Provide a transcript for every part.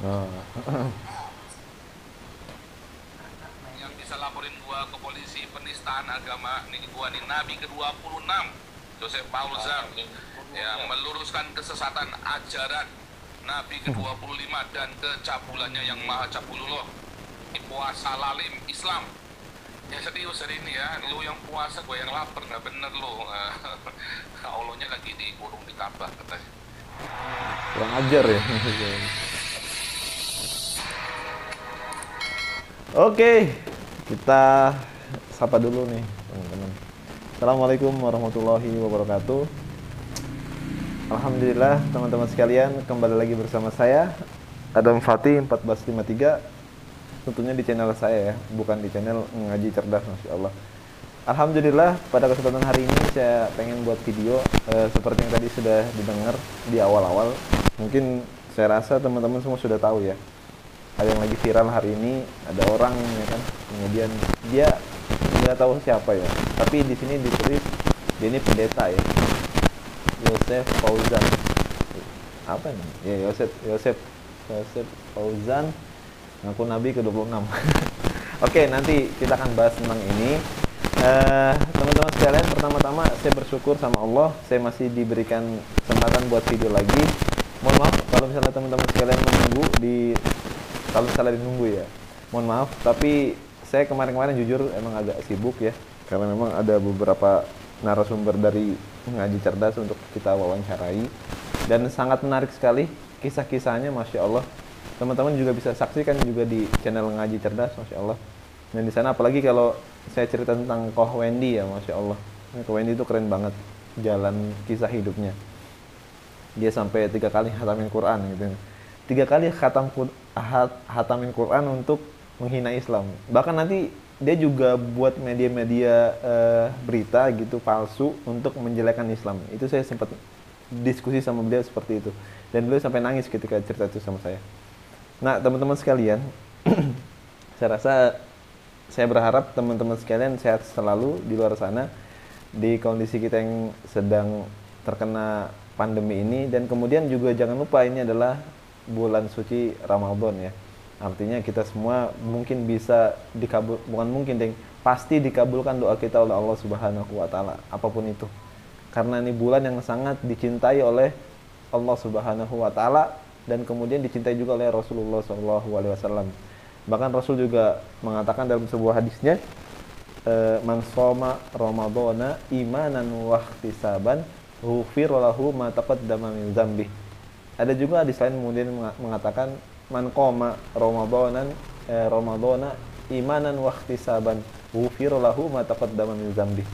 Oh. Yang bisa laporin gua ke polisi penistaan agama nih, gua nih Nabi ke-26 Joseph Paulzan yang meluruskan kesesatan ajaran Nabi ke-25 dan kecabulannya yang maha cabulullah. Ini puasa lalim Islam. Ya serius hari ini ya, lu yang puasa gue yang lapar, nggak bener lu. Allahnya lagi dikurung di Ka'bah katanya. Kurang ajar ya. Oke, kita sapa dulu nih teman-teman. Assalamualaikum warahmatullahi wabarakatuh. Alhamdulillah teman-teman sekalian, kembali lagi bersama saya Adam Fatih 1453. Tentunya di channel saya ya, bukan di channel Ngaji Cerdas, Masya Allah. Alhamdulillah pada kesempatan hari ini saya pengen buat video seperti yang tadi sudah didengar di awal-awal. Mungkin saya rasa teman-teman semua sudah tahu ya. Ada yang lagi viral hari ini, ada orang ya kan, kemudian dia nggak tahu siapa ya, tapi di sini ditulis dia ini pendeta ya, Joseph Paulzan. Apa nih? Ya Joseph Paulzan, ngaku Nabi ke-26. Oke, nanti kita akan bahas tentang ini. Teman-teman sekalian, pertama-tama saya bersyukur sama Allah, saya masih diberikan kesempatan buat video lagi. Mohon maaf kalau misalnya teman-teman sekalian menunggu kalau misalnya ditunggu ya, mohon maaf, tapi saya kemarin-kemarin jujur emang agak sibuk ya, karena memang ada beberapa narasumber dari Ngaji Cerdas untuk kita wawancarai, dan sangat menarik sekali kisah-kisahnya, Masya Allah. Teman-teman juga bisa saksikan juga di channel Ngaji Cerdas, Masya Allah. Dan di sana apalagi kalau saya cerita tentang Koh Wendy ya, Masya Allah. Koh Wendy itu keren banget jalan kisah hidupnya. Dia sampai 3 kali khatamin Quran gitu. 3 kali hatamin Quran untuk menghina Islam. Bahkan nanti dia juga buat media-media berita gitu palsu untuk menjelekkan Islam. Itu saya sempat diskusi sama beliau seperti itu. Dan beliau sampai nangis ketika cerita itu sama saya. Nah, teman-teman sekalian, saya rasa saya berharap teman-teman sekalian sehat selalu di luar sana di kondisi kita yang sedang terkena pandemi ini, dan kemudian juga jangan lupa ini adalah bulan suci Ramadan ya. Artinya kita semua mungkin bisa bukan mungkin deng, pasti dikabulkan doa kita oleh Allah Subhanahu wa taala apapun itu. Karena ini bulan yang sangat dicintai oleh Allah Subhanahu wa taala dan kemudian dicintai juga oleh Rasulullah SAW. Bahkan Rasul juga mengatakan dalam sebuah hadisnya, man shoma ramadhana imanan wa ihtisaban ghufira lahu ma taqaddama min dzambi. Ada juga hadis lain kemudian mengatakan man qoma ramadhana imanan wa ihtisaban ghufira lahu ma taqaddama min dzambi.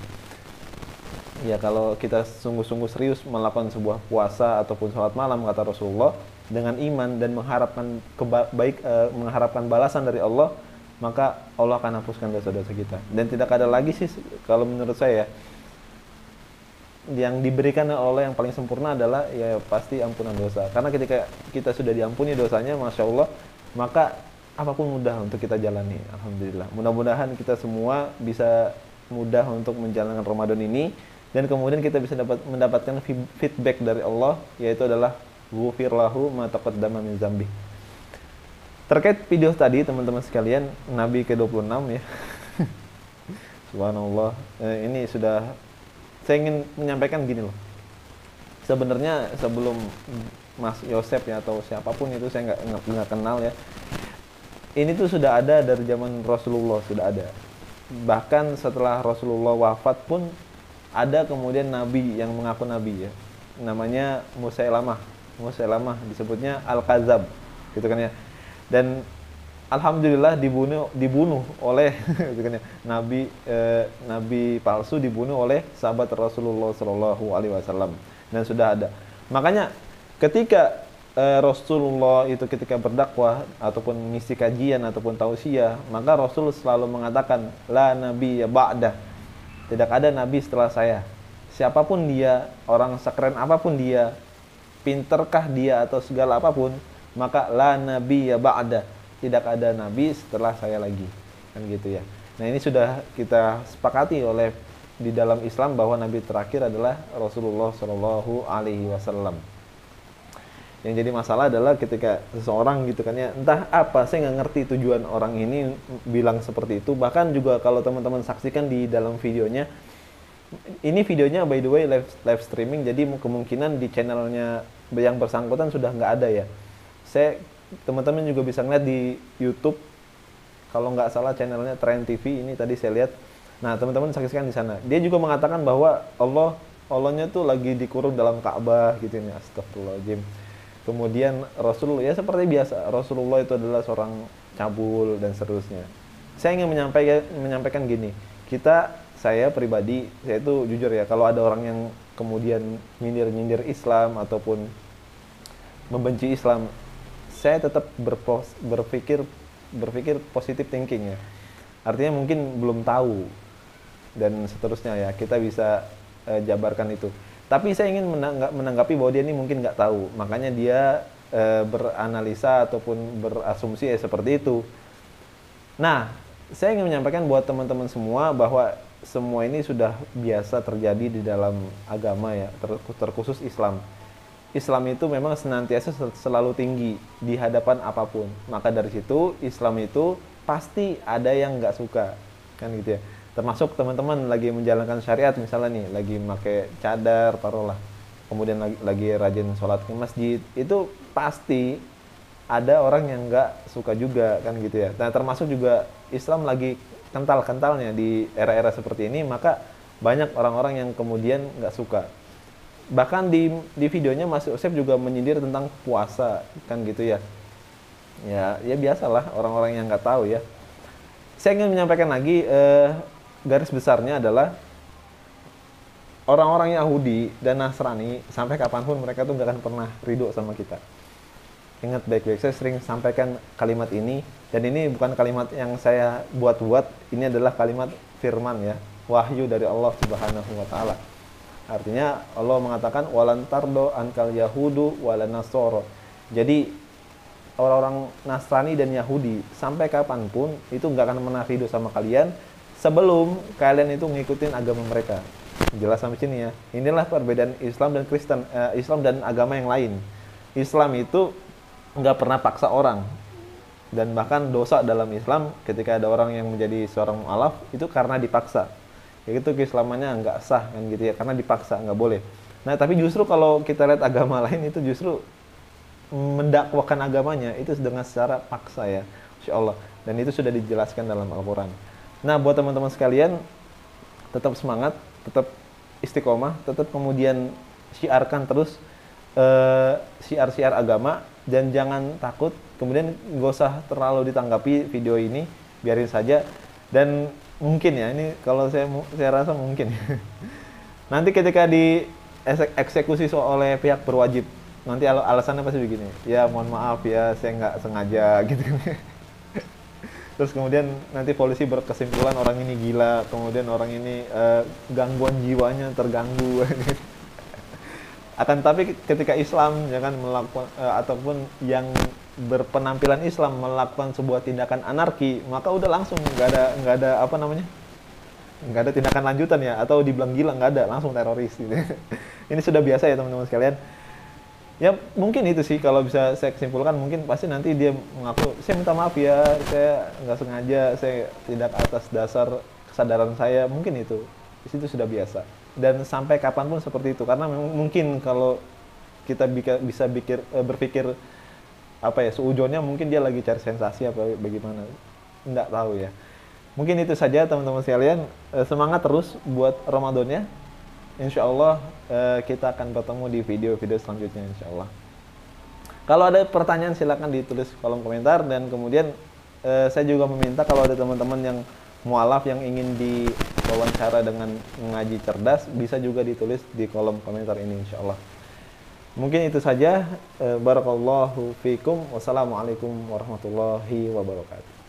Ya, kalau kita sungguh-sungguh serius melakukan sebuah puasa ataupun sholat malam, kata Rasulullah, dengan iman dan mengharapkan balasan dari Allah, maka Allah akan hapuskan dosa-dosa kita. Dan tidak ada lagi sih kalau menurut saya yang diberikan oleh Allah yang paling sempurna adalah ya pasti ampunan dosa. Karena ketika kita sudah diampuni dosanya, Masya Allah, maka apapun mudah untuk kita jalani. Alhamdulillah. Mudah-mudahan kita semua bisa mudah untuk menjalankan Ramadan ini, dan kemudian kita bisa mendapatkan feedback dari Allah, yaitu adalah ghufir lahu ma taqaddama min dzambi. Terkait video tadi teman-teman sekalian, Nabi ke-26 ya. Subhanallah. Ini sudah saya ingin menyampaikan gini loh. Sebenarnya sebelum Mas Yosep ya atau siapapun itu, saya nggak kenal ya. Ini tuh sudah ada dari zaman Rasulullah, sudah ada. Bahkan setelah Rasulullah wafat pun ada kemudian nabi yang mengaku nabi ya. Namanya Musailamah disebutnya Al-Kadzab gitu kan ya. Dan alhamdulillah dibunuh oleh gitu kan ya, nabi palsu dibunuh oleh sahabat Rasulullah Shallallahu alaihi wasallam, dan sudah ada. Makanya ketika Rasulullah itu ketika berdakwah ataupun mengisi kajian ataupun tausiah, maka Rasul selalu mengatakan la nabiyya ba'da. Tidak ada nabi setelah saya. Siapapun dia, orang sekeren apapun dia, pinterkah dia atau segala apapun, maka la nabiyya ba'da. Tidak ada nabi setelah saya lagi. Kan gitu ya. Nah, ini sudah kita sepakati oleh di dalam Islam bahwa nabi terakhir adalah Rasulullah Shallallahu alaihi wasallam. Yang jadi masalah adalah ketika seseorang gitu kan ya, entah apa, saya nggak ngerti tujuan orang ini bilang seperti itu. Bahkan juga kalau teman-teman saksikan di dalam videonya, ini videonya by the way live streaming, jadi kemungkinan di channelnya yang bersangkutan sudah nggak ada ya. Teman-teman juga bisa ngeliat di YouTube, kalau nggak salah channelnya Trend TV, ini tadi saya lihat. Nah, teman-teman saksikan di sana. Dia juga mengatakan bahwa Allahnya tuh lagi dikurung dalam Ka'bah gitu ya. Astagfirullahaladzim. Kemudian Rasulullah, ya seperti biasa, Rasulullah itu adalah seorang cabul dan seterusnya. Saya ingin menyampaikan gini, saya pribadi, saya itu jujur ya, kalau ada orang yang kemudian nyindir Islam ataupun membenci Islam, saya tetap berpikir positive thinking ya. Artinya mungkin belum tahu dan seterusnya ya, kita bisa jabarkan itu. Tapi saya ingin menanggapi bahwa dia ini mungkin nggak tahu, makanya dia beranalisa ataupun berasumsi seperti itu. Nah, saya ingin menyampaikan buat teman-teman semua bahwa semua ini sudah biasa terjadi di dalam agama ya, terkhusus Islam. Islam itu memang senantiasa selalu tinggi di hadapan apapun. Maka dari situ Islam itu pasti ada yang nggak suka, kan gitu ya. Termasuk teman-teman lagi menjalankan syariat misalnya nih, lagi pakai cadar taruhlah, kemudian lagi rajin sholat ke masjid, itu pasti ada orang yang nggak suka juga, kan gitu ya. Nah, termasuk juga Islam lagi kental-kentalnya di era-era seperti ini, maka banyak orang-orang yang kemudian nggak suka. Bahkan di videonya Mas Yosef juga menyindir tentang puasa, kan gitu ya. Ya biasalah orang-orang yang nggak tahu ya. Saya ingin menyampaikan lagi, garis besarnya adalah orang-orang Yahudi dan Nasrani sampai kapanpun mereka tuh nggak akan pernah ridho sama kita. Ingat baik-baik, saya sering sampaikan kalimat ini, dan ini bukan kalimat yang saya buat-buat, ini adalah kalimat firman ya, wahyu dari Allah Subhanahu wa taala. Artinya Allah mengatakan walan tardo ankal yahudu walan nasoro. Jadi orang-orang Nasrani dan Yahudi sampai kapanpun itu nggak akan pernah ridho sama kalian sebelum kalian itu ngikutin agama mereka. Jelas sampai sini ya. Inilah perbedaan Islam dan Kristen, Islam dan agama yang lain. Islam itu nggak pernah paksa orang, dan bahkan dosa dalam Islam ketika ada orang yang menjadi seorang mu'alaf itu karena dipaksa. Ya itu keislamannya nggak sah, kan gitu ya, karena dipaksa, nggak boleh. Nah, tapi justru kalau kita lihat agama lain itu justru mendakwakan agamanya itu dengan secara paksa ya, Insya Allah. Dan itu sudah dijelaskan dalam Al-Quran. Nah, buat teman-teman sekalian, tetap semangat, tetap istiqomah, tetap kemudian syiarkan terus syiar-syiar agama, dan jangan takut. Kemudian gak usah terlalu ditanggapi video ini, biarin saja. Dan mungkin ya, ini kalau saya rasa mungkin nanti ketika di eksekusi oleh pihak berwajib, nanti alasannya pasti begini, ya mohon maaf ya, saya nggak sengaja gitu kan. Terus kemudian nanti polisi berkesimpulan orang ini gila, kemudian orang ini gangguan jiwanya terganggu. Akan tapi ketika Islam ya kan melakukan ataupun yang berpenampilan Islam melakukan sebuah tindakan anarki, maka udah langsung nggak ada apa namanya, nggak ada tindakan lanjutan ya, atau dibilang gila nggak ada, langsung teroris gitu. Ini sudah biasa ya teman-teman sekalian. Ya mungkin itu sih kalau bisa saya kesimpulkan, mungkin pasti nanti dia mengaku, saya minta maaf ya, saya nggak sengaja, saya tidak atas dasar kesadaran saya, mungkin itu di situ sudah biasa. Dan sampai kapanpun seperti itu, karena mungkin kalau kita bisa berpikir apa ya, seujonnya mungkin dia lagi cari sensasi apa bagaimana, nggak tahu ya. Mungkin itu saja teman-teman sekalian, semangat terus buat Ramadannya. Insya Allah kita akan bertemu di video-video selanjutnya, insya Allah. Kalau ada pertanyaan silakan ditulis kolom komentar, dan kemudian saya juga meminta kalau ada teman-teman yang mualaf yang ingin diwawancara dengan mengaji cerdas, bisa juga ditulis di kolom komentar ini, insya Allah. Mungkin itu saja. Barakallahu fikum. Wassalamualaikum warahmatullahi wabarakatuh.